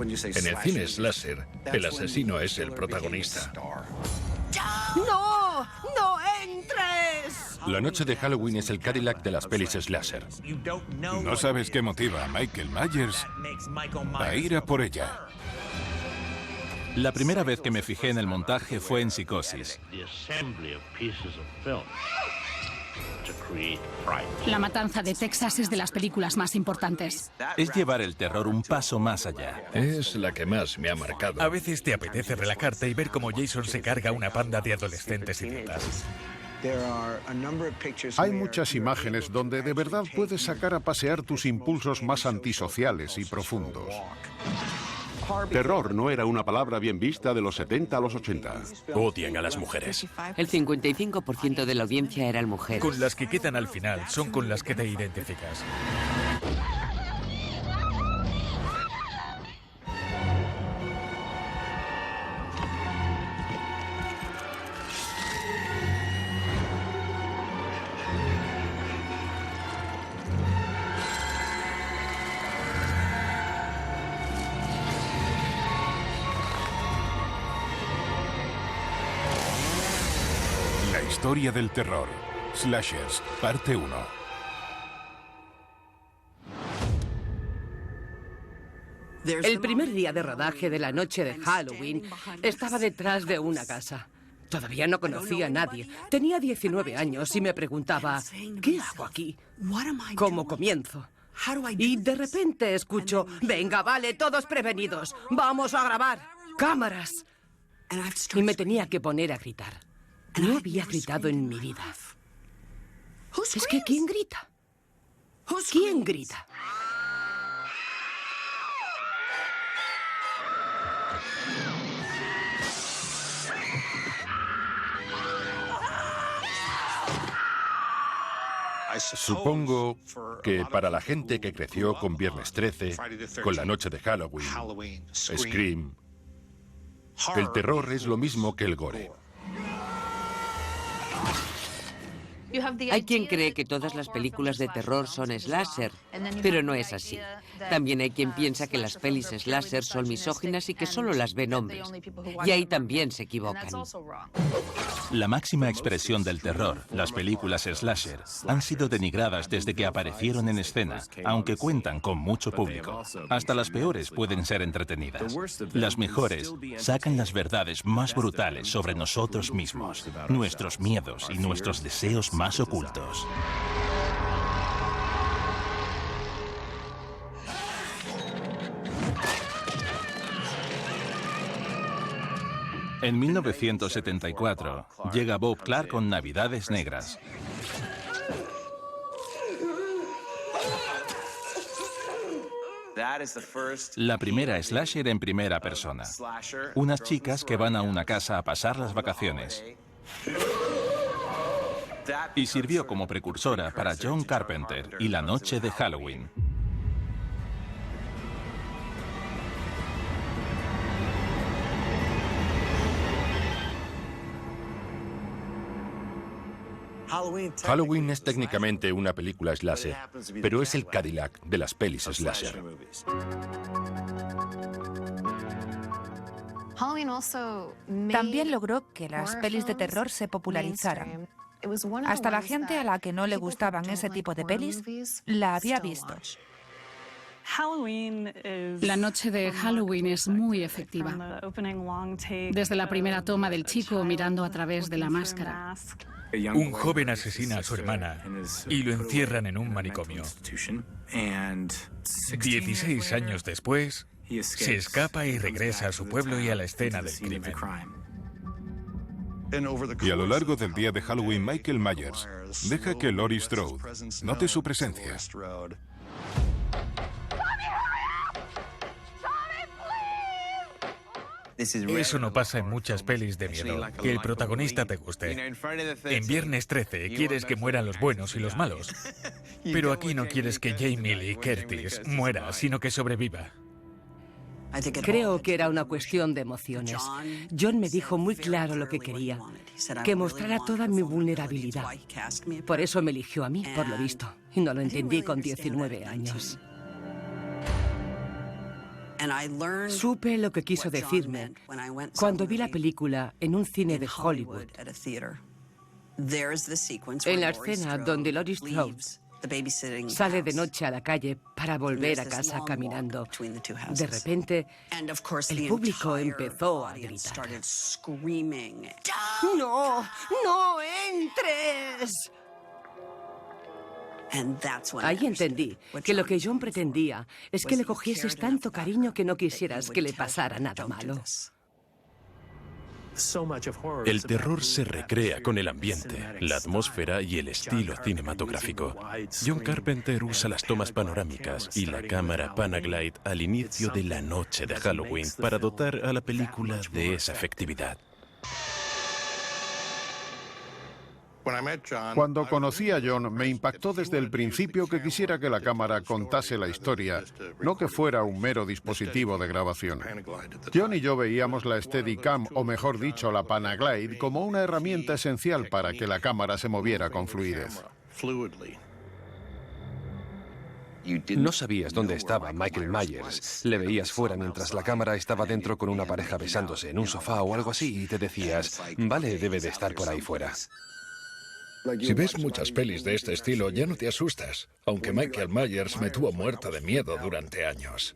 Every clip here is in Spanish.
En el cine slasher, el asesino es el protagonista. ¡No! ¡No entres! La noche de Halloween es el Cadillac de las pelis slasher. No sabes qué motiva a Michael Myers a ir a por ella. La primera vez que me fijé en el montaje fue en Psicosis. La matanza de Texas es de las películas más importantes. Es llevar el terror un paso más allá. Es la que más me ha marcado. A veces te apetece relajarte y ver cómo Jason se carga una panda de adolescentes idiotas. Hay muchas imágenes donde de verdad puedes sacar a pasear tus impulsos más antisociales y profundos. Terror no era una palabra bien vista de los 70 a los 80. Odian a las mujeres. El 55% de la audiencia eran mujeres. Con las que quedan al final son con las que te identificas. La historia del terror. Slashers, parte 1. El primer día de rodaje de la noche de Halloween estaba detrás de una casa. Todavía no conocía a nadie. Tenía 19 años y me preguntaba, ¿qué hago aquí? ¿Cómo comienzo? Y de repente escucho, venga, vale, todos prevenidos. Vamos a grabar. ¡Cámaras! Y me tenía que poner a gritar. No había gritado en mi vida. Es que ¿quién grita? ¿Quién grita? Supongo que para la gente que creció con Viernes 13, con la noche de Halloween, Scream, el terror es lo mismo que el gore. Hay quien cree que todas las películas de terror son slasher, pero no es así. También hay quien piensa que las pelis slasher son misóginas y que solo las ven hombres. Y ahí también se equivocan. La máxima expresión del terror, las películas slasher, han sido denigradas desde que aparecieron en escena, aunque cuentan con mucho público. Hasta las peores pueden ser entretenidas. Las mejores sacan las verdades más brutales sobre nosotros mismos, nuestros miedos y nuestros deseos más ocultos. En 1974, llega Bob Clark con Navidades Negras. La primera slasher en primera persona. Unas chicas que van a una casa a pasar las vacaciones. Y sirvió como precursora para John Carpenter y La Noche de Halloween. Halloween es técnicamente una película slasher, pero es el Cadillac de las pelis slasher. También logró que las pelis de terror se popularizaran. Hasta la gente a la que no le gustaban ese tipo de pelis la había visto. La noche de Halloween es muy efectiva. Desde la primera toma del chico mirando a través de la máscara. Un joven asesina a su hermana y lo encierran en un manicomio. 16 años después, se escapa y regresa a su pueblo y a la escena del crimen. Y a lo largo del día de Halloween, Michael Myers deja que Laurie Strode note su presencia. Eso no pasa en muchas pelis de miedo, que el protagonista te guste. En Viernes 13 quieres que mueran los buenos y los malos, pero aquí no quieres que Jamie Lee Curtis muera, sino que sobreviva. Creo que era una cuestión de emociones. John me dijo muy claro lo que quería, que mostrara toda mi vulnerabilidad. Por eso me eligió a mí, por lo visto, y no lo entendí con 19 años. Supe lo que quiso decirme cuando vi la película en un cine de Hollywood. En la escena donde Laurie Strode sale de noche a la calle para volver a casa caminando, de repente el público empezó a gritar: ¡No! ¡No entres! Ahí entendí que lo que John pretendía es que le cogieses tanto cariño que no quisieras que le pasara nada malo. El terror se recrea con el ambiente, la atmósfera y el estilo cinematográfico. John Carpenter usa las tomas panorámicas y la cámara Panaglide al inicio de la noche de Halloween para dotar a la película de esa efectividad. Cuando conocí a John, me impactó desde el principio que quisiera que la cámara contase la historia, no que fuera un mero dispositivo de grabación. John y yo veíamos la Steadicam, o mejor dicho, la Panaglide, como una herramienta esencial para que la cámara se moviera con fluidez. No sabías dónde estaba Michael Myers. Le veías fuera mientras la cámara estaba dentro con una pareja besándose en un sofá o algo así y te decías, vale, debe de estar por ahí fuera. Si ves muchas pelis de este estilo, ya no te asustas, aunque Michael Myers me tuvo muerta de miedo durante años.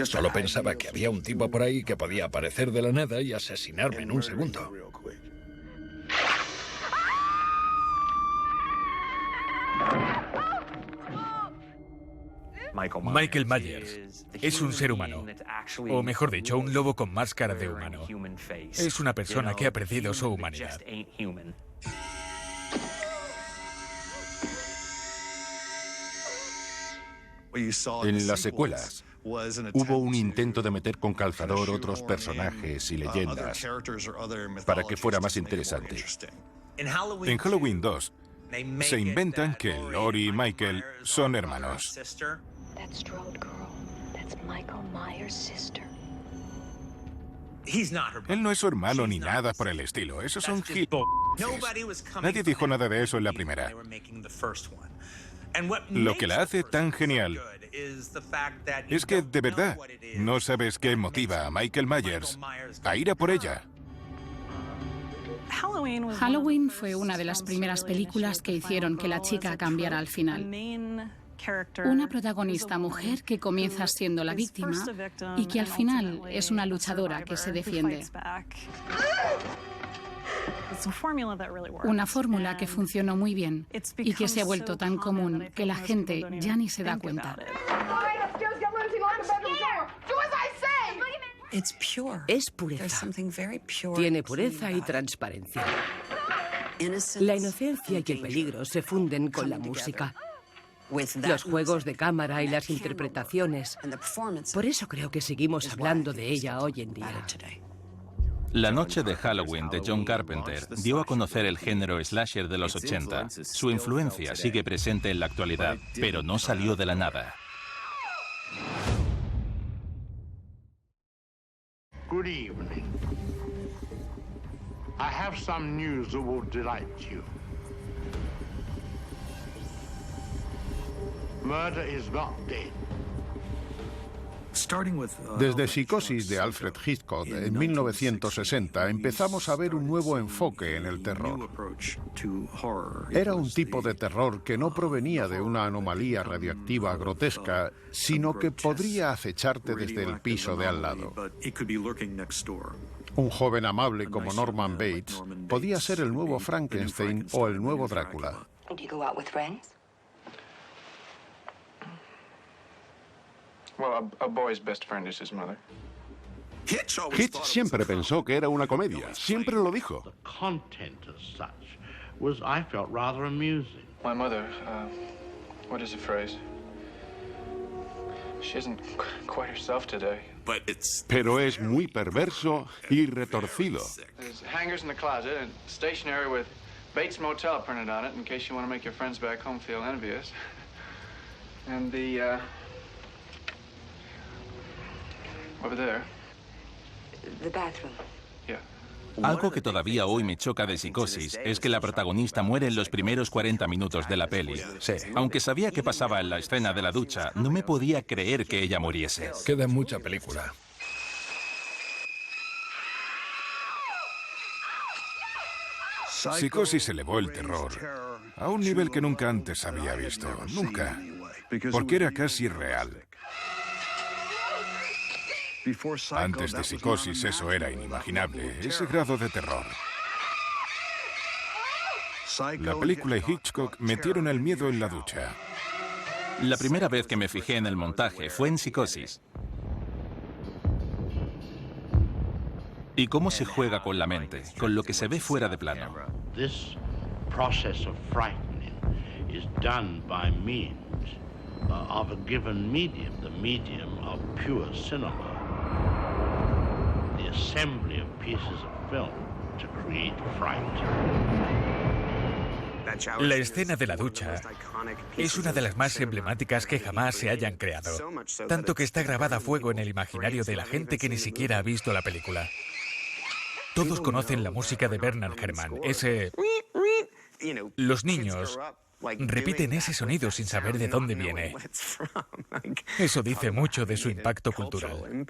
Solo pensaba que había un tipo por ahí que podía aparecer de la nada y asesinarme en un segundo. Michael Myers es un ser humano, o mejor dicho, un lobo con máscara de humano. Es una persona que ha perdido su humanidad. En las secuelas hubo un intento de meter con calzador otros personajes y leyendas para que fuera más interesante. En Halloween 2, se inventan que Laurie y Michael son hermanos. Él no es su hermano ni nada por el estilo. Esos son gilipollas. Nadie dijo nada de eso en la primera. Lo que la hace tan genial es que, de verdad, no sabes qué motiva a Michael Myers a ir a por ella. Halloween fue una de las primeras películas que hicieron que la chica cambiara al final. Una protagonista mujer que comienza siendo la víctima y que al final es una luchadora que se defiende. Una fórmula que funcionó muy bien y que se ha vuelto tan común que la gente ya ni se da cuenta. Es pureza. Tiene pureza y transparencia. La inocencia y el peligro se funden con la música, los juegos de cámara y las interpretaciones. Por eso creo que seguimos hablando de ella hoy en día. La noche de Halloween de John Carpenter dio a conocer el género slasher de los 80. Su influencia sigue presente en la actualidad, pero no salió de la nada. Good evening. I have some news that will delight you. Murder is not dead. Desde Psicosis de Alfred Hitchcock en 1960 empezamos a ver un nuevo enfoque en el terror. Era un tipo de terror que no provenía de una anomalía radioactiva grotesca, sino que podría acecharte desde el piso de al lado. Un joven amable como Norman Bates podía ser el nuevo Frankenstein o el nuevo Drácula. Well, a boy's best friend is his mother. Hitch siempre pensó que era una comedia. Siempre lo dijo. The content as such was, I felt, rather amusing. My mother, what is the phrase? She isn't quite herself today. Pero es muy perverso y retorcido. There's hangers in the closet and stationery with Bates Motel printed on it in case you want to make your friends back home feel envious. And the, over there. The bathroom. Yeah. Algo que todavía hoy me choca de Psicosis es que la protagonista muere en los primeros 40 minutos de la peli. Sí. Aunque sabía qué pasaba en la escena de la ducha, no me podía creer que ella muriese. Queda mucha película. Psicosis elevó el terror a un nivel que nunca antes había visto. Nunca. Porque era casi real. Antes de Psicosis eso era inimaginable, ese grado de terror. La película y Hitchcock metieron el miedo en la ducha. La primera vez que me fijé en el montaje fue en Psicosis. Y cómo se juega con la mente, con lo que se ve fuera de plano. This process of frightening is done by means of a given medium, the medium of pure cinema. The assembly of pieces of film to create fright. La escena de la ducha es una de las más emblemáticas que jamás se hayan creado, tanto que está grabada a fuego en el imaginario de la gente que ni siquiera ha visto la película. Todos conocen la música de Bernard Herrmann, ese... Los niños repiten ese sonido sin saber de dónde viene. Eso dice mucho de su impacto cultural.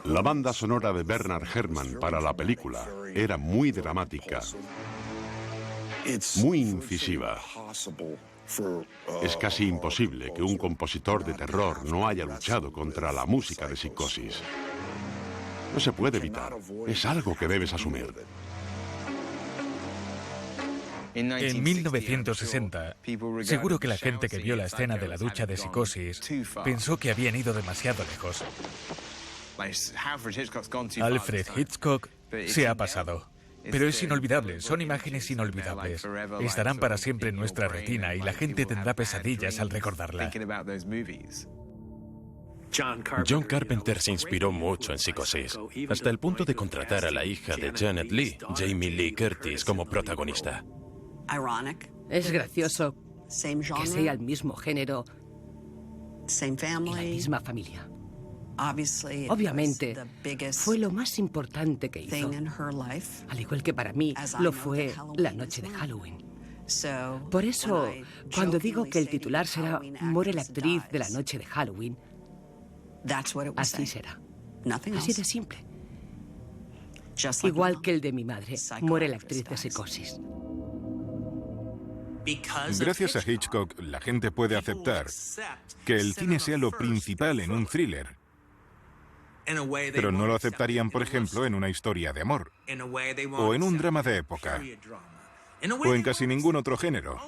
La banda sonora de Bernard Herrmann para la película era muy dramática, muy incisiva. Es casi imposible que un compositor de terror no haya luchado contra la música de Psicosis. No se puede evitar. Es algo que debes asumir. En 1960, seguro que la gente que vio la escena de la ducha de Psicosis pensó que habían ido demasiado lejos. Alfred Hitchcock se ha pasado. Pero es inolvidable, son imágenes inolvidables. Estarán para siempre en nuestra retina y la gente tendrá pesadillas al recordarla. John Carpenter se inspiró mucho en Psicosis, hasta el punto de contratar a la hija de Janet Leigh, Jamie Lee Curtis, como protagonista. Es gracioso que sea el mismo género y la misma familia. Obviamente, fue lo más importante que hizo, al igual que para mí lo fue la noche de Halloween. Por eso, cuando digo que el titular será Muere la actriz de la noche de Halloween, así será. Así de simple. Igual que el de mi madre, muere la actriz de Psicosis. Gracias a Hitchcock, la gente puede aceptar que el cine sea lo principal en un thriller. Pero no lo aceptarían, por ejemplo, en una historia de amor, o en un drama de época, o en casi ningún otro género.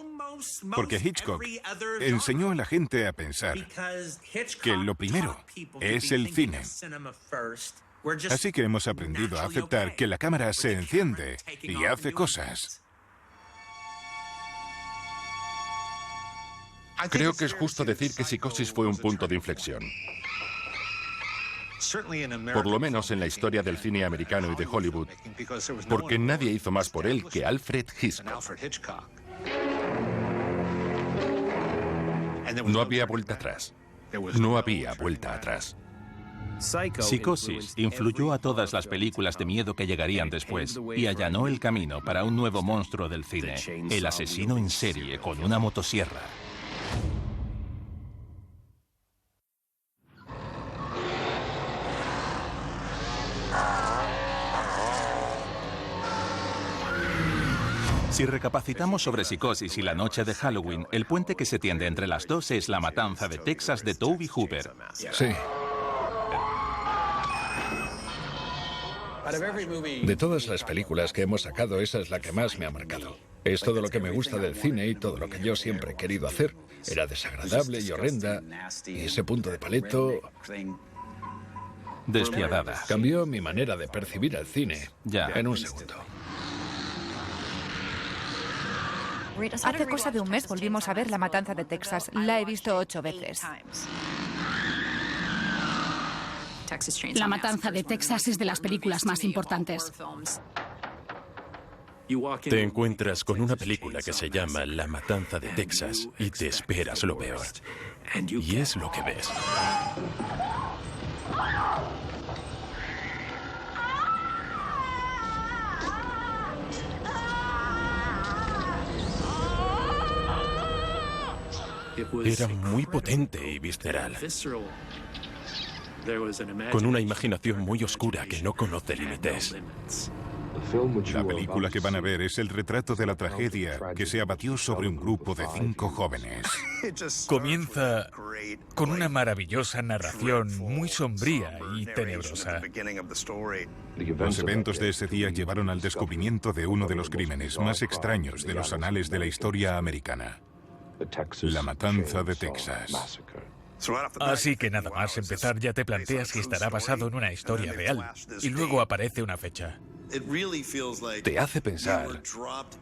Porque Hitchcock enseñó a la gente a pensar que lo primero es el cine. Así que hemos aprendido a aceptar que la cámara se enciende y hace cosas. Creo que es justo decir que Psicosis fue un punto de inflexión. Por lo menos en la historia del cine americano y de Hollywood, porque nadie hizo más por él que Alfred Hitchcock. No había vuelta atrás. No había vuelta atrás. Psicosis influyó a todas las películas de miedo que llegarían después y allanó el camino para un nuevo monstruo del cine, el asesino en serie con una motosierra. Si recapacitamos sobre Psicosis y la noche de Halloween, el puente que se tiende entre las dos es La matanza de Texas de Tobe Hooper. Sí. De todas las películas que hemos sacado, esa es la que más me ha marcado. Es todo lo que me gusta del cine y todo lo que yo siempre he querido hacer. Era desagradable y horrenda, y ese punto de paleto... Despiadada. Cambió mi manera de percibir el cine en un segundo. Hace cosa de un mes volvimos a ver La matanza de Texas. La he visto 8 veces. La matanza de Texas es de las películas más importantes. Te encuentras con una película que se llama La matanza de Texas y te esperas lo peor. Y es lo que ves. Era muy potente y visceral, con una imaginación muy oscura que no conoce límites. La película que van a ver es el retrato de la tragedia que se abatió sobre un grupo de 5 jóvenes. Comienza con una maravillosa narración muy sombría y tenebrosa. Los eventos de ese día llevaron al descubrimiento de uno de los crímenes más extraños de los anales de la historia americana: la matanza de Texas. Así que nada más empezar ya te planteas que estará basado en una historia real, y luego aparece una fecha. Te hace pensar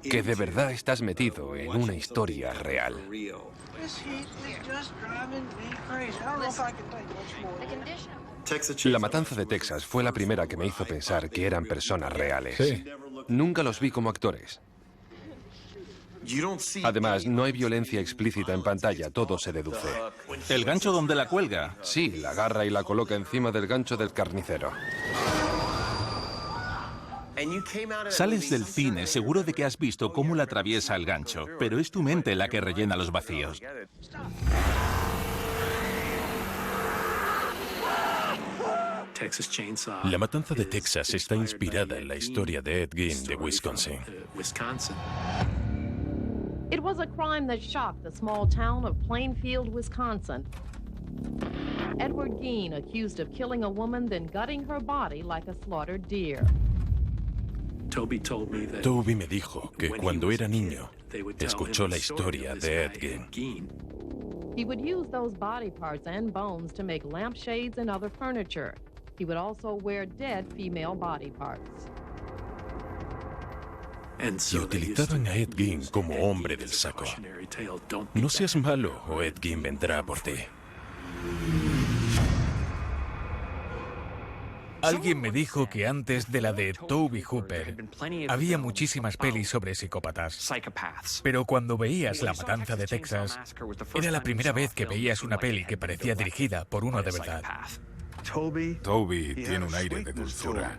que de verdad estás metido en una historia real. La matanza de Texas fue la primera que me hizo pensar que eran personas reales. Sí. Nunca los vi como actores. Además, no hay violencia explícita en pantalla, todo se deduce. ¿El gancho donde la cuelga? Sí, la agarra y la coloca encima del gancho del carnicero. Sales del cine seguro de que has visto cómo la atraviesa el gancho, pero es tu mente la que rellena los vacíos. La matanza de Texas está inspirada en la historia de Ed Gein de Wisconsin. It was a crime that shocked the small town of Plainfield, Wisconsin. Edward Gein accused of killing a woman, then gutting her body like a slaughtered deer. Toby me dijo que cuando era niño escuchó la historia de Ed Gein. He would use those body parts and bones to make lampshades and other furniture. He would also wear dead female body parts. Y utilizaban a Ed Gein como hombre del saco. No seas malo o Ed Gein vendrá por ti. Alguien me dijo que antes de la de Tobe Hooper había muchísimas pelis sobre psicópatas. Pero cuando veías La matanza de Texas, era la primera vez que veías una peli que parecía dirigida por uno de verdad. Toby tiene un aire de dulzura.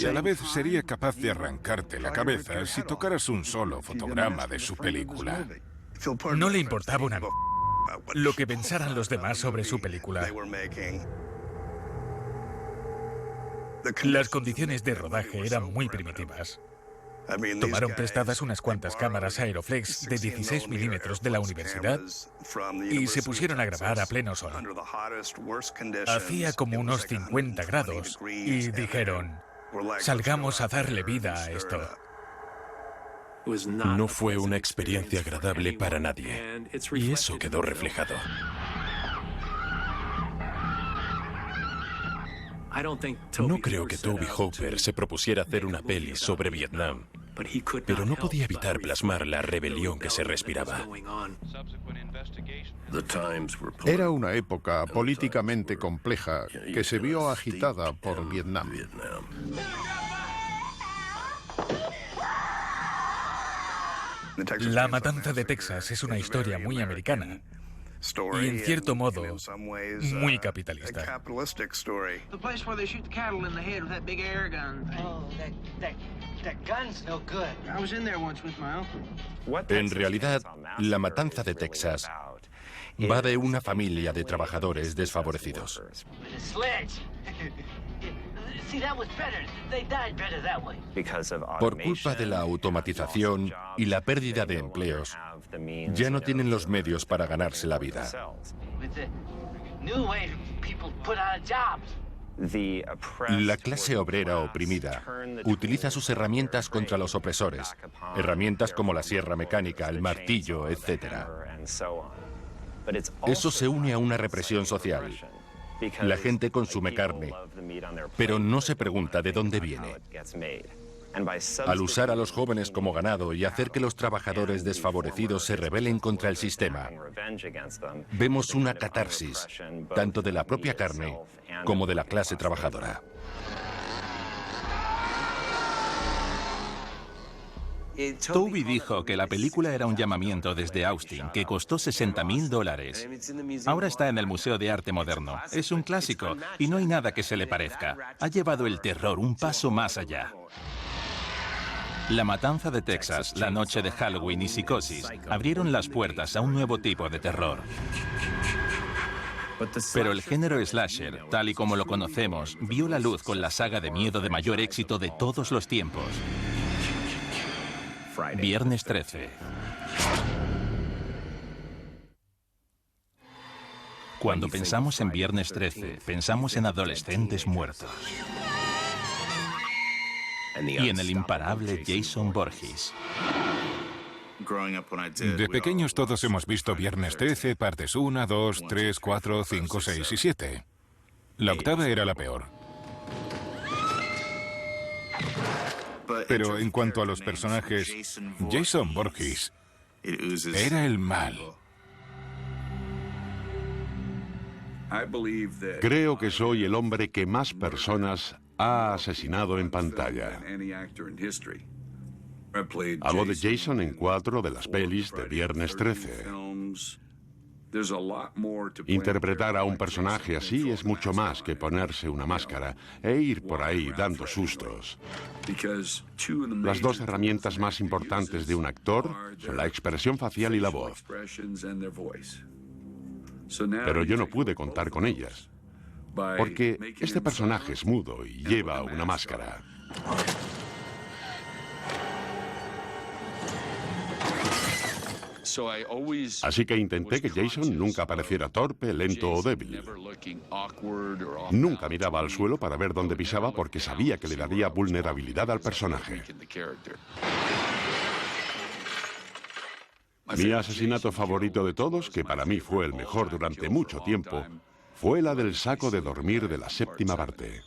Y a la vez sería capaz de arrancarte la cabeza si tocaras un solo fotograma de su película. No le importaba una lo que pensaran los demás sobre su película. Las condiciones de rodaje eran muy primitivas. Tomaron prestadas unas cuantas cámaras Aeroflex de 16 milímetros de la universidad y se pusieron a grabar a pleno sol. Hacía como unos 50 grados y dijeron: salgamos a darle vida a esto. No fue una experiencia agradable para nadie, y eso quedó reflejado. No creo que Tobe Hooper se propusiera hacer una peli sobre Vietnam, pero no podía evitar plasmar la rebelión que se respiraba. Era una época políticamente compleja que se vio agitada por Vietnam. La matanza de Texas es una historia muy americana y, en cierto modo, muy capitalista. En realidad, la matanza de Texas va de una familia de trabajadores desfavorecidos. Por culpa de la automatización y la pérdida de empleos, ya no tienen los medios para ganarse la vida. La clase obrera oprimida utiliza sus herramientas contra los opresores, herramientas como la sierra mecánica, el martillo, etc. Eso se une a una represión social. La gente consume carne, pero no se pregunta de dónde viene. Al usar a los jóvenes como ganado y hacer que los trabajadores desfavorecidos se rebelen contra el sistema, vemos una catarsis, tanto de la propia carne como de la clase trabajadora. Tobe dijo que la película era un llamamiento desde Austin que costó $60.000. Ahora está en el Museo de Arte Moderno. Es un clásico y no hay nada que se le parezca. Ha llevado el terror un paso más allá. La Matanza de Texas, La Noche de Halloween y Psicosis abrieron las puertas a un nuevo tipo de terror. Pero el género slasher, tal y como lo conocemos, vio la luz con la saga de miedo de mayor éxito de todos los tiempos. Viernes 13. Cuando pensamos en Viernes 13, pensamos en adolescentes muertos. Y en el imparable Jason Voorhees. De pequeños todos hemos visto Viernes 13, partes 1, 2, 3, 4, 5, 6 y 7. La octava era la peor. Pero en cuanto a los personajes, Jason Voorhees era el mal. Creo que soy el hombre que más personas ha asesinado en pantalla. Hago de Jason en 4 de las pelis de Viernes 13. Interpretar a un personaje así es mucho más que ponerse una máscara e ir por ahí dando sustos. Las dos herramientas más importantes de un actor son la expresión facial y la voz. Pero yo no pude contar con ellas, porque este personaje es mudo y lleva una máscara. Así que intenté que Jason nunca pareciera torpe, lento o débil. Nunca miraba al suelo para ver dónde pisaba porque sabía que le daría vulnerabilidad al personaje. Mi asesinato favorito de todos, que para mí fue el mejor durante mucho tiempo, fue la del saco de dormir de la séptima parte.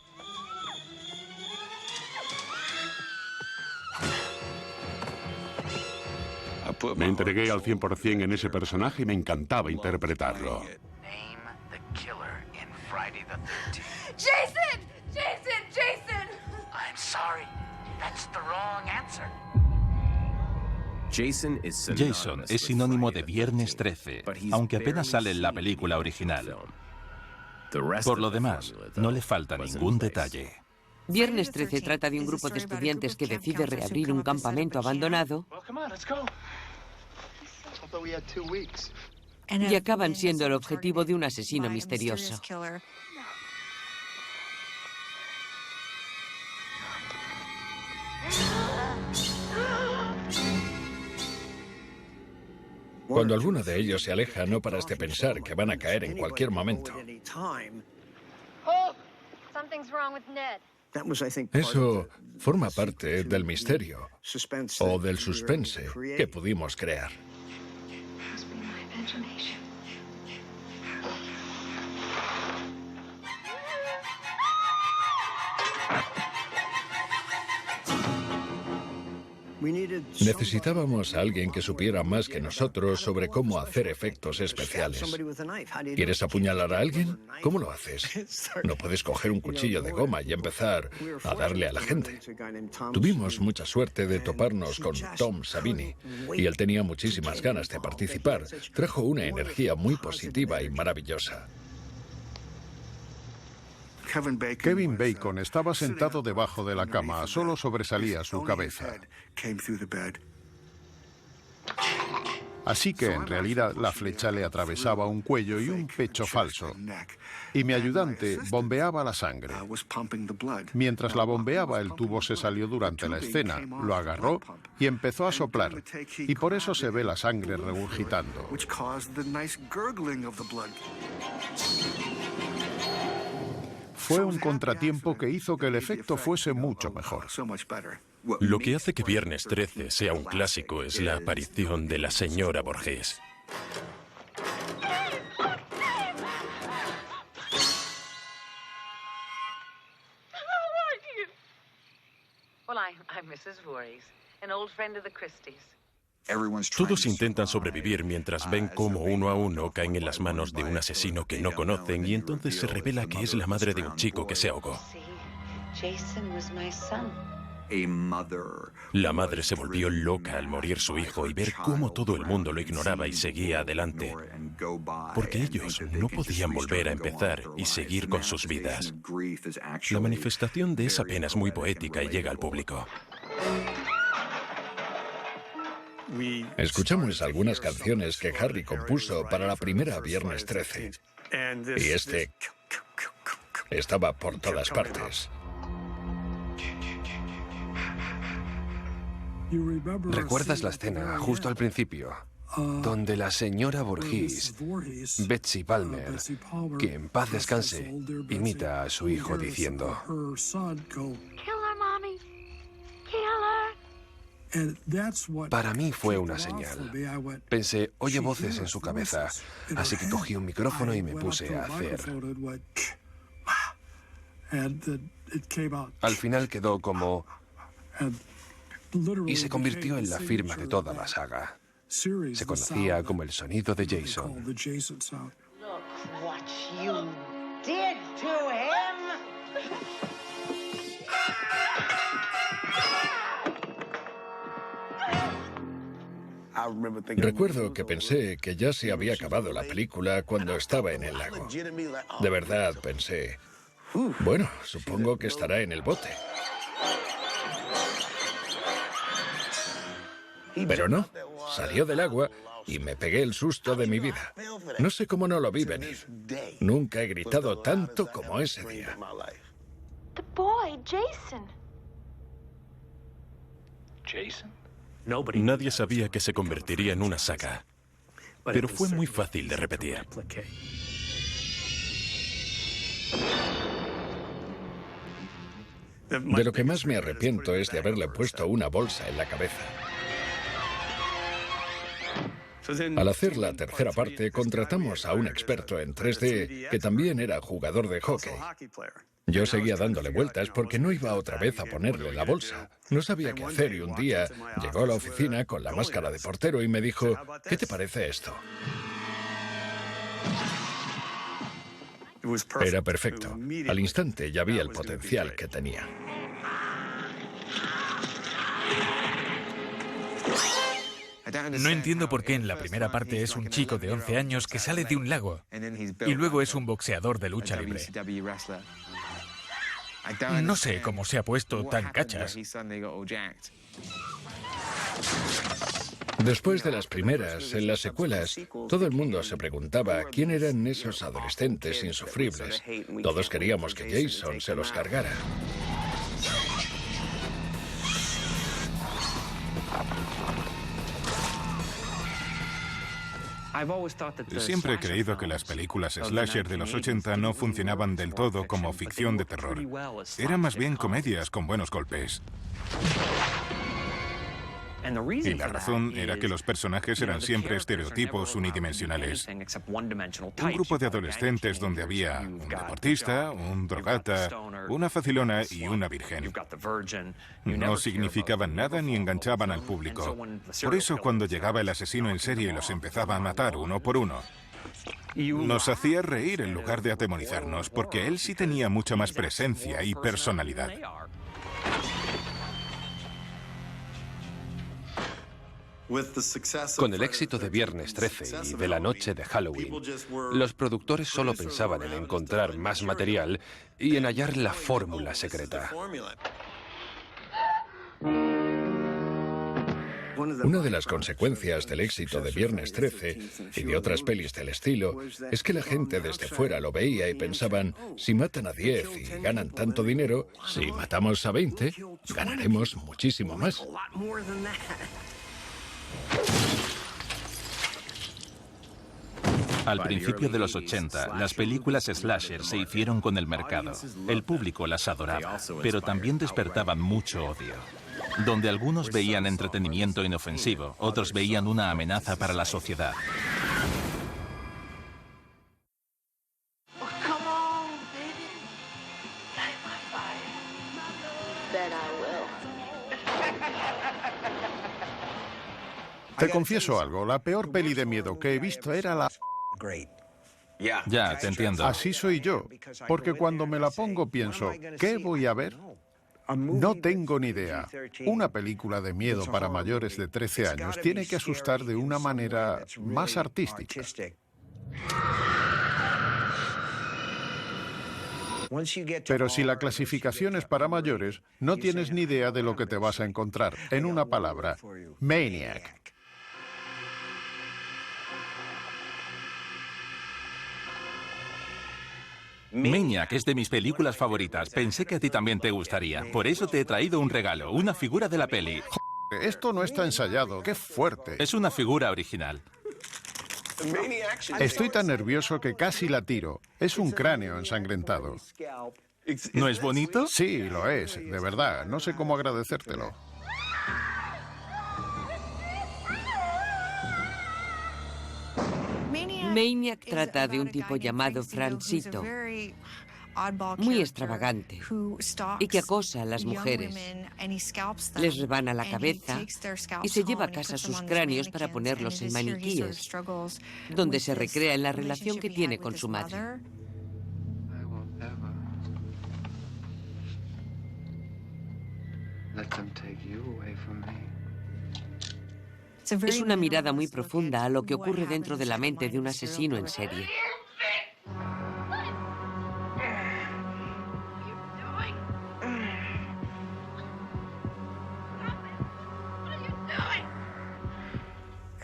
Me entregué al 100% en ese personaje y me encantaba interpretarlo. Jason! Jason! Jason! I'm sorry. That's the wrong answer. Jason es sinónimo de Viernes 13, aunque apenas sale en la película original. Por lo demás, no le falta ningún detalle. Viernes 13 trata de un grupo de estudiantes que decide reabrir un campamento abandonado y acaban siendo el objetivo de un asesino misterioso. Cuando alguno de ellos se aleja, no paras de pensar que van a caer en cualquier momento. Eso forma parte del misterio o del suspense que pudimos crear. Necesitábamos a alguien que supiera más que nosotros sobre cómo hacer efectos especiales. ¿Quieres apuñalar a alguien? ¿Cómo lo haces? No puedes coger un cuchillo de goma y empezar a darle a la gente. Tuvimos mucha suerte de toparnos con Tom Savini y él tenía muchísimas ganas de participar. Trajo una energía muy positiva y maravillosa. Kevin Bacon estaba sentado debajo de la cama, solo sobresalía su cabeza. Así que en realidad la flecha le atravesaba un cuello y un pecho falso. Y mi ayudante bombeaba la sangre. Mientras la bombeaba, el tubo se salió durante la escena, lo agarró y empezó a soplar. Y por eso se ve la sangre regurgitando. Fue un contratiempo que hizo que el efecto fuese mucho mejor. Lo que hace que Viernes 13 sea un clásico es la aparición de la señora Voorhees. I'm Mrs. Voorhees, an old friend of the Christies. Todos intentan sobrevivir mientras ven cómo uno a uno caen en las manos de un asesino que no conocen y entonces se revela que es la madre de un chico que se ahogó. La madre se volvió loca al morir su hijo y ver cómo todo el mundo lo ignoraba y seguía adelante, porque ellos no podían volver a empezar y seguir con sus vidas. La manifestación de esa pena es muy poética y llega al público. Escuchamos algunas canciones que Harry compuso para la primera Viernes 13. Y este estaba por todas partes. ¿Recuerdas la escena justo al principio, donde la señora Voorhees, Betsy Palmer, que en paz descanse, imita a su hijo diciendo: Para mí fue una señal. Pensé, oye voces en su cabeza, así que cogí un micrófono y me puse a hacer. Al final quedó como... Y se convirtió en la firma de toda la saga. Se conocía como el sonido de Jason. Look what you did to him. Recuerdo que pensé que ya se había acabado la película cuando estaba en el lago. De verdad pensé, bueno, supongo que estará en el bote. Pero no, salió del agua y me pegué el susto de mi vida. No sé cómo no lo vi venir. Nunca he gritado tanto como ese día. The boy, Jason. Nadie sabía que se convertiría en una saga, pero fue muy fácil de repetir. De lo que más me arrepiento es de haberle puesto una bolsa en la cabeza. Al hacer la tercera parte, contratamos a un experto en 3D que también era jugador de hockey. Yo seguía dándole vueltas porque no iba otra vez a ponerle la bolsa. No sabía qué hacer y un día llegó a la oficina con la máscara de portero y me dijo, ¿qué te parece esto? Era perfecto. Al instante ya vi el potencial que tenía. No entiendo por qué en la primera parte es un chico de 11 años que sale de un lago y luego es un boxeador de lucha libre. No sé cómo se ha puesto tan cachas. Después de las primeras, en las secuelas, todo el mundo se preguntaba quién eran esos adolescentes insufribles. Todos queríamos que Jason se los cargara. Siempre he creído que las películas slasher de los 80 no funcionaban del todo como ficción de terror. Eran más bien comedias con buenos golpes. Y la razón era que los personajes eran siempre estereotipos unidimensionales. Un grupo de adolescentes donde había un deportista, un drogata, una facilona y una virgen. No significaban nada ni enganchaban al público. Por eso cuando llegaba el asesino en serie los empezaba a matar uno por uno. Nos hacía reír en lugar de atemorizarnos, porque él sí tenía mucha más presencia y personalidad. Con el éxito de Viernes 13 y de la noche de Halloween, los productores solo pensaban en encontrar más material y en hallar la fórmula secreta. Una de las consecuencias del éxito de Viernes 13 y de otras pelis del estilo es que la gente desde fuera lo veía y pensaban, si matan a 10 y ganan tanto dinero, si matamos a 20, ganaremos muchísimo más. Al principio de los 80, las películas slasher se hicieron con el mercado. El público las adoraba, pero también despertaban mucho odio. Donde algunos veían entretenimiento inofensivo, otros veían una amenaza para la sociedad. Te confieso algo, la peor peli de miedo que he visto era la... Ya, te entiendo. Así soy yo, porque cuando me la pongo pienso, ¿qué voy a ver? No tengo ni idea. Una película de miedo para mayores de 13 años tiene que asustar de una manera más artística. Pero si la clasificación es para mayores, no tienes ni idea de lo que te vas a encontrar. En una palabra, Maniac. Maniac es de mis películas favoritas. Pensé que a ti también te gustaría. Por eso te he traído un regalo, una figura de la peli. Esto no está ensayado. ¡Qué fuerte! Es una figura original. Estoy tan nervioso que casi la tiro. Es un cráneo ensangrentado. ¿No es bonito? Sí, lo es. De verdad. No sé cómo agradecértelo. Maniac trata de un tipo llamado Francito, muy extravagante, y que acosa a las mujeres. Les rebana la cabeza y se lleva a casa sus cráneos para ponerlos en maniquíes, donde se recrea en la relación que tiene con su madre. Es una mirada muy profunda a lo que ocurre dentro de la mente de un asesino en serie.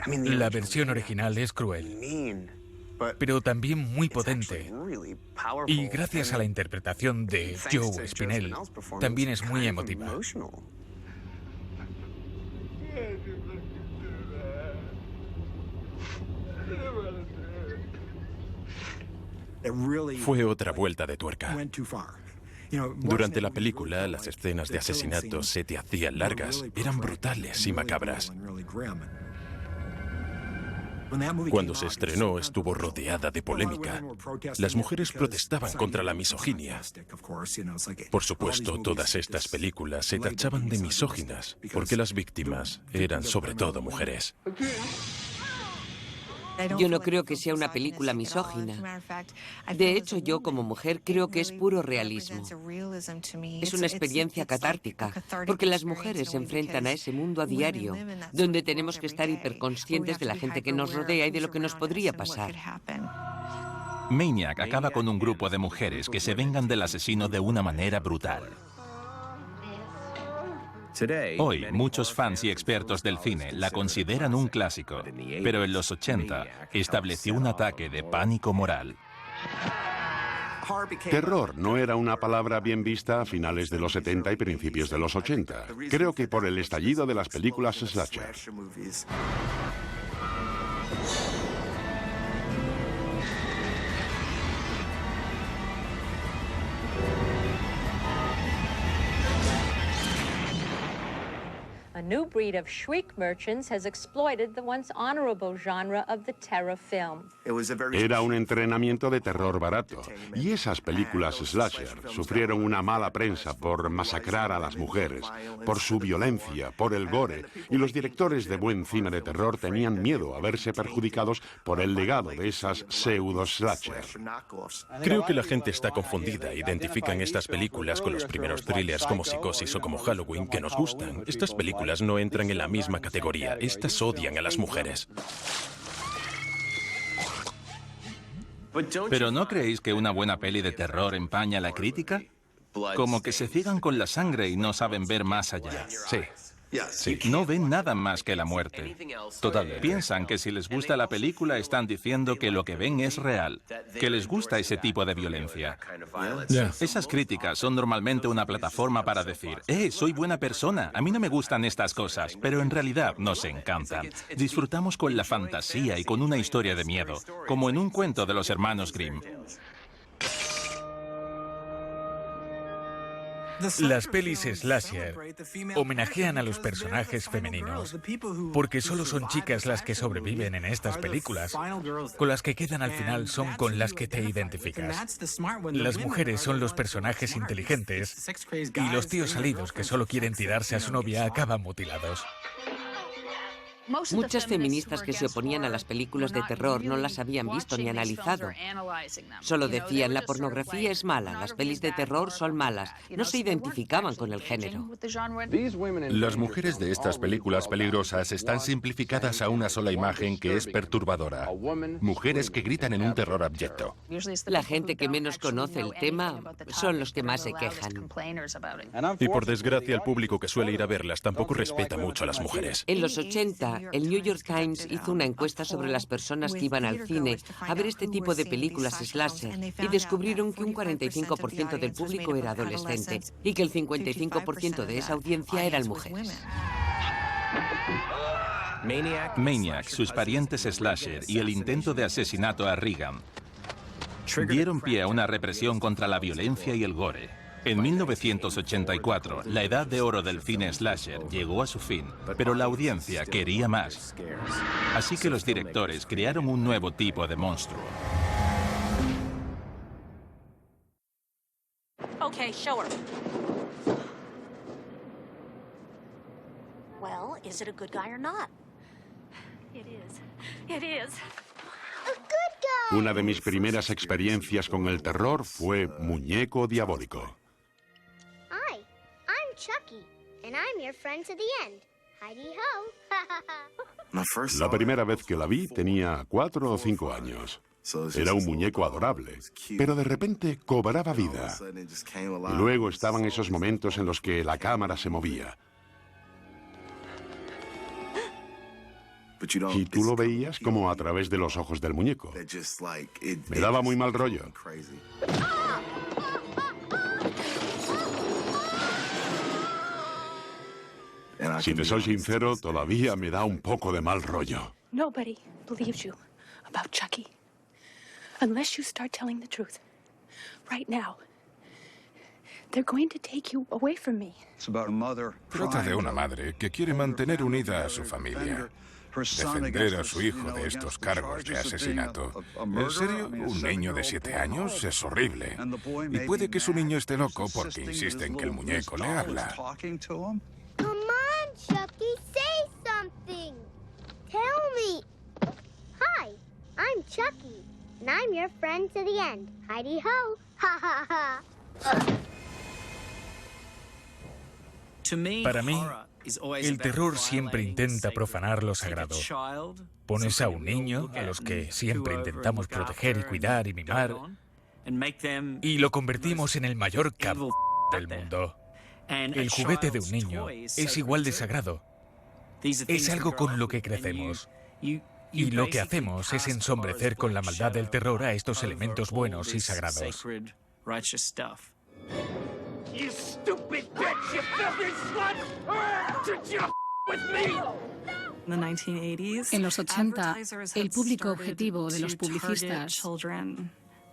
La versión original es cruel, pero también muy potente. Y gracias a la interpretación de Joe Spinell, también es muy emotiva. Fue otra vuelta de tuerca. Durante la película, las escenas de asesinato se te hacían largas, eran brutales y macabras. Cuando se estrenó, estuvo rodeada de polémica. Las mujeres protestaban contra la misoginia. Por supuesto, todas estas películas se tachaban de misóginas, porque las víctimas eran sobre todo mujeres. Yo no creo que sea una película misógina. De hecho, yo como mujer creo que es puro realismo. Es una experiencia catártica, porque las mujeres se enfrentan a ese mundo a diario, donde tenemos que estar hiperconscientes de la gente que nos rodea y de lo que nos podría pasar. Maniac acaba con un grupo de mujeres que se vengan del asesino de una manera brutal. Hoy, muchos fans y expertos del cine la consideran un clásico, pero en los 80 estableció un ataque de pánico moral. Terror no era una palabra bien vista a finales de los 70 y principios de los 80. Creo que por el estallido de las películas slasher. A new breed of shriek merchants has exploited the once honorable genre of the terror film. Era un entrenamiento de terror barato, y esas películas slasher sufrieron una mala prensa por masacrar a las mujeres, por su violencia, por el gore, y los directores de buen cine de terror tenían miedo a verse perjudicados por el legado de esas pseudo-slasher. Creo que la gente está confundida. Identifican estas películas con los primeros thrillers como Psicosis o como Halloween que nos gustan. Estas películas no entran en la misma categoría. Estas odian a las mujeres. ¿Pero no creéis que una buena peli de terror empaña la crítica? Como que se ciegan con la sangre y no saben ver más allá. Sí. Sí. No ven nada más que la muerte. Totalmente. Piensan que si les gusta la película están diciendo que lo que ven es real, que les gusta ese tipo de violencia. Esas críticas son normalmente una plataforma para decir, soy buena persona, a mí no me gustan estas cosas, pero en realidad nos encantan. Disfrutamos con la fantasía y con una historia de miedo, como en un cuento de los hermanos Grimm. Las pelis slasher homenajean a los personajes femeninos, porque solo son chicas las que sobreviven en estas películas. Con las que quedan al final son con las que te identificas. Las mujeres son los personajes inteligentes y los tíos salidos que solo quieren tirarse a su novia acaban mutilados. Muchas feministas que se oponían a las películas de terror no las habían visto ni analizado. Solo decían, la pornografía es mala, las pelis de terror son malas. No se identificaban con el género. Las mujeres de estas películas peligrosas están simplificadas a una sola imagen que es perturbadora. Mujeres que gritan en un terror abyecto. La gente que menos conoce el tema son los que más se quejan. Y por desgracia, el público que suele ir a verlas tampoco respeta mucho a las mujeres. En los 80 pasada, el New York Times hizo una encuesta sobre las personas que iban al cine a ver este tipo de películas slasher y descubrieron que un 45% del público era adolescente y que el 55% de esa audiencia eran mujeres. Maniac, sus parientes slasher y el intento de asesinato a Reagan dieron pie a una represión contra la violencia y el gore. En 1984, la edad de oro del cine slasher llegó a su fin, pero la audiencia quería más. Así que los directores crearon un nuevo tipo de monstruo. Okay, show her. Well, is it a good guy or not? It is. It is. Una de mis primeras experiencias con el terror fue Muñeco Diabólico. Hi, I'm Chucky, and I'm your friend to the end. Heidi-ho. La primera vez que la vi tenía 4 o 5 años. Era un muñeco adorable, pero de repente cobraba vida. Y luego estaban esos momentos en los que la cámara se movía. Y tú lo veías como a través de los ojos del muñeco. Me daba muy mal rollo. Si te soy sincero, todavía me da un poco de mal rollo. Nobody believes you about Chucky. Unless you start telling the truth. Right now. They're going to take you away from me. Trata de una madre que quiere mantener unida a su familia. Defender a su hijo de estos cargos de asesinato. ¿En serio? ¿Un niño de 7 años? Es horrible. Y puede que su niño esté loco porque insiste en que el muñeco le habla. Come on, Chucky, say something. Tell me. Hi, I'm Chucky, and I'm your friend to the end. Heidi-ho. Ha ha ha. Para mí, el terror siempre intenta profanar lo sagrado. Pones a un niño, a los que siempre intentamos proteger y cuidar y mimar, y lo convertimos en el mayor cabrón del mundo. El juguete de un niño es igual de sagrado. Es algo con lo que crecemos. Y lo que hacemos es ensombrecer con la maldad del terror a estos elementos buenos y sagrados. You stupid bitch, you filthy slut! Did you with me? En los 80, el público objetivo de los publicistas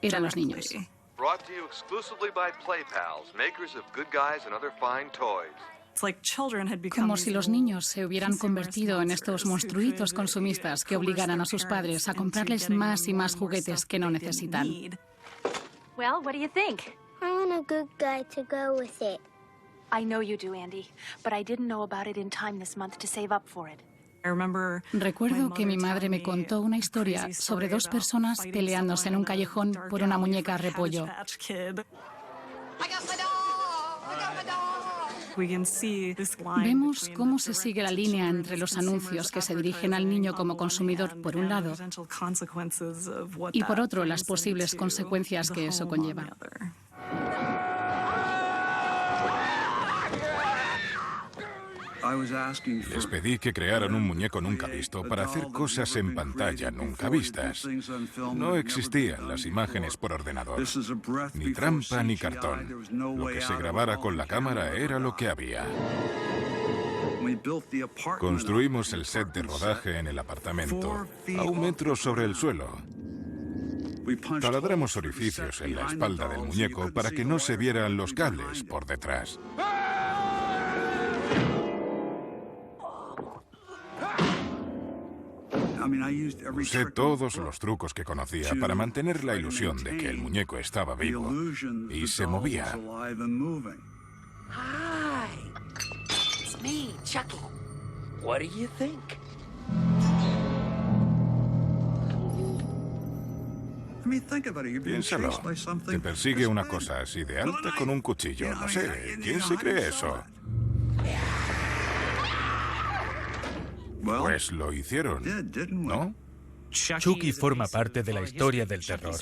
eran los niños. Brought to you exclusively by PlayPals, makers of good guys and other fine toys. Como si los niños se hubieran convertido en estos monstruitos consumistas que obligaran a sus padres a comprarles más y más juguetes que no necesitan. Well, what do you think? I want a good guy to go with it. I know you do, Andy, but I didn't know about it in time this month to save up for it. Recuerdo que mi madre me contó una historia sobre dos personas peleándose en un callejón por una muñeca repollo. Vemos cómo se sigue la línea entre los anuncios que se dirigen al niño como consumidor, por un lado, y por otro, las posibles consecuencias que eso conlleva. Les pedí que crearan un muñeco nunca visto para hacer cosas en pantalla nunca vistas. No existían las imágenes por ordenador, ni trampa ni cartón. Lo que se grabara con la cámara era lo que había. Construimos el set de rodaje en el apartamento, a 1 metro sobre el suelo. Taladramos orificios en la espalda del muñeco para que no se vieran los cables por detrás. Usé todos los trucos que conocía para mantener la ilusión de que el muñeco estaba vivo y se movía. Hi, it's me, Chucky. What do you think? Piénsalo. Te persigue una cosa así de alta con un cuchillo. No sé, ¿quién se cree eso? Pues lo hicieron, ¿no? Chucky forma parte de la historia del terror.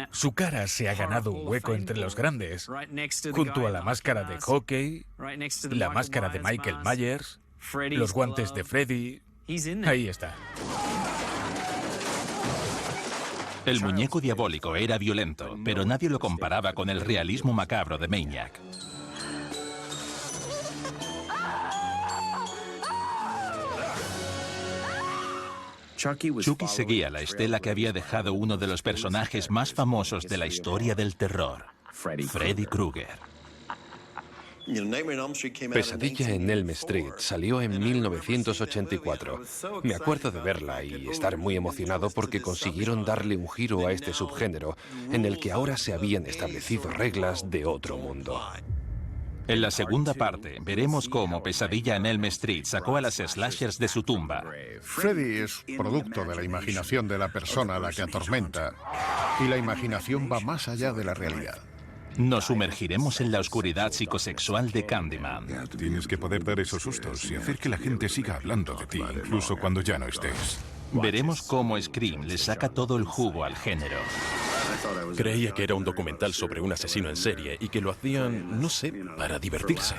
Su cara se ha ganado un hueco entre los grandes, junto a la máscara de hockey, la máscara de Michael Myers los guantes de Freddy. Ahí está. El muñeco diabólico era violento, pero nadie lo comparaba con el realismo macabro de Maniac. Chucky seguía la estela que había dejado uno de los personajes más famosos de la historia del terror, Freddy Krueger. Pesadilla en Elm Street salió en 1984. Me acuerdo de verla y estar muy emocionado porque consiguieron darle un giro a este subgénero en el que ahora se habían establecido reglas de otro mundo. En la segunda parte, veremos cómo Pesadilla en Elm Street sacó a las slashers de su tumba. Freddy es producto de la imaginación de la persona a la que atormenta, y la imaginación va más allá de la realidad. Nos sumergiremos en la oscuridad psicosexual de Candyman. Tienes que poder dar esos sustos y hacer que la gente siga hablando de ti, incluso cuando ya no estés. Veremos cómo Scream le saca todo el jugo al género. Creía que era un documental sobre un asesino en serie y que lo hacían, no sé, para divertirse.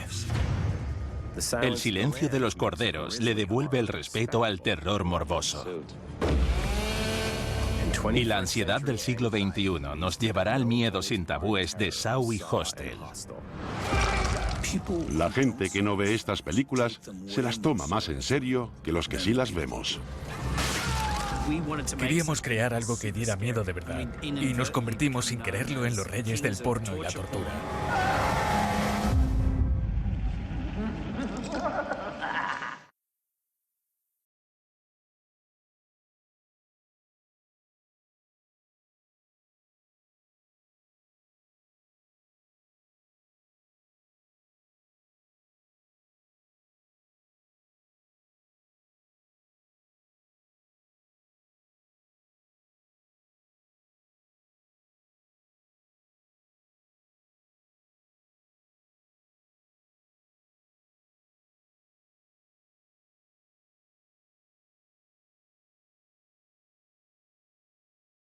El silencio de los corderos le devuelve el respeto al terror morboso. Y la ansiedad del siglo XXI nos llevará al miedo sin tabúes de Saw y Hostel. La gente que no ve estas películas se las toma más en serio que los que sí las vemos. Queríamos crear algo que diera miedo de verdad, y nos convertimos sin quererlo en los reyes del porno y la tortura.